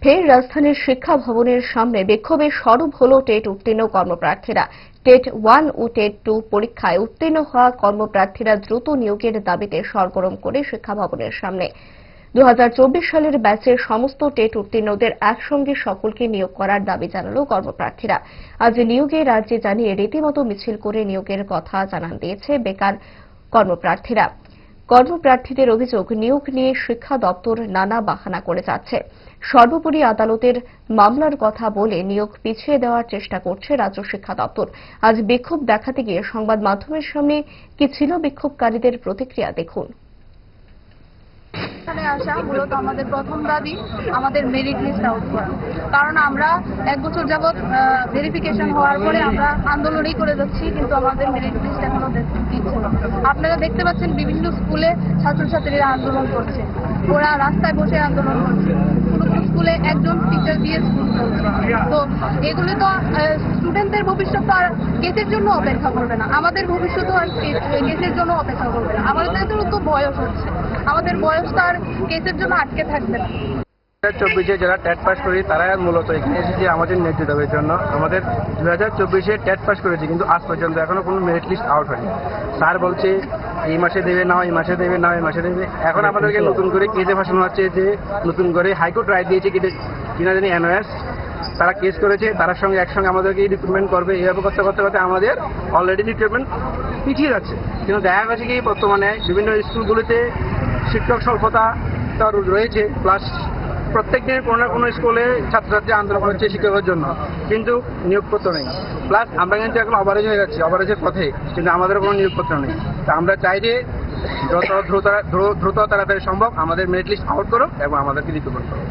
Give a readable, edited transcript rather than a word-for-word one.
ফের রাজধানীর শিক্ষা ভবনের সামনে বিক্ষোভে সরব হল টেট উত্তীর্ণ কর্মপ্রার্থীরা। টেট 1 ও টেট 2 পরীক্ষায় উত্তীর্ণ হওয়া কর্মপ্রার্থীরা দ্রুত নিয়োগের দাবিতে সরগরম করে শিক্ষা ভবনের সামনে। 2024 সালের ব্যাচের সমস্ত টেট উত্তীর্ণদের একসঙ্গে সকলকে নিয়োগ করার দাবি জানাল কর্মপ্রার্থীরা। আজ নিয়োগের রাজ্যে জানিয়ে রীতিমতো মিছিল করে নিয়োগের কথা জানান দিয়েছে বেকার কর্মপ্রার্থীরা। কর্মপ্রার্থীদের অভিযোগ, নিয়োগ নিয়ে শিক্ষা দপ্তর নানা বাহানা করে যাচ্ছে। সর্বোপরি আদালতের মামলার কথা বলে নিয়োগ পিছিয়ে দেওয়ার চেষ্টা করছে রাজ্য শিক্ষা দপ্তর। আজ বিক্ষোভ দেখাতে গিয়ে সংবাদ মাধ্যমের সামনে কি ছিল বিক্ষোভকারীদের প্রতিক্রিয়া, দেখুন। এখানে আসা মূলত আমাদের প্রথম দাবি আমাদের মেরিট লিস্ট আউট করা, কারণ আমরা 1 বছর যাবৎ ভেরিফিকেশন হওয়ার পরে আমরা আন্দোলনই করে যাচ্ছি, কিন্তু আমাদের মেরিট লিস্ট এখনো দিচ্ছে না। আপনারা দেখতে পাচ্ছেন বিভিন্ন স্কুলে ছাত্রছাত্রীরা আন্দোলন করছে, ওরা রাস্তায় বসে আন্দোলন করছে, কোনো স্কুলে একজন টিচার দিয়ে স্কুল চলছে। তো এগুলো তো স্টুডেন্টদের ভবিষ্যৎ তো আর কেসের জন্য অপেক্ষা করবে না, আমাদের ভবিষ্যৎও আর কেসের জন্য অপেক্ষা করবে না। আমাদেরও তো বয়স হচ্ছে, আমাদের বয়স তো আর কেসের জন্য আটকে থাকবে না। 2024 যারা টেট পাস করি তারা মূলত এখানে এসেছে আমাদের ন্যায্য দাবির জন্য। আমাদের 2024 টেট পাস করেছি, কিন্তু আজ পর্যন্ত এখনো কোনো মেরিট লিস্ট আউট হয়নি। স্যার বলছে এই মাসে দেবে না, এই মাসে দেবে না, এই মাসে দেবে। এখন আমাদেরকে নতুন করে কেসে ফাঁসানো হচ্ছে যে নতুন করে হাইকোর্ট রায় দিয়েছে কিনা জানি এনওএস, তারা কেস করেছে, তার সঙ্গে একসঙ্গে আমাদেরকে রিক্রুটমেন্ট করবে। এইভাবে করতে করতে করতে আমাদের অলরেডি রিক্রুটমেন্ট পিছিয়ে যাচ্ছে। কিন্তু দেখা গেছে কি বর্তমানে বিভিন্ন স্কুলগুলিতে শিক্ষক স্বল্পতা রয়েছে, প্লাস প্রত্যেক দিন কোনো না কোনো স্কুলে ছাত্রছাত্রী আন্দোলন করছে শিক্ষকের জন্য, কিন্তু নিয়োগপত্র নেই। প্লাস আমরা কিন্তু এখন অভারেজ হয়ে যাচ্ছি, অভারেজের পথে, কিন্তু আমাদের কোনো নিয়োগপত্র নেই। তা আমরা চাই যে যত দ্রুত তাড়াতাড়ি সম্ভব আমাদের মেরিট লিস্ট আউট করো এবং আমাদেরকে রিক্রুটমেন্ট করো।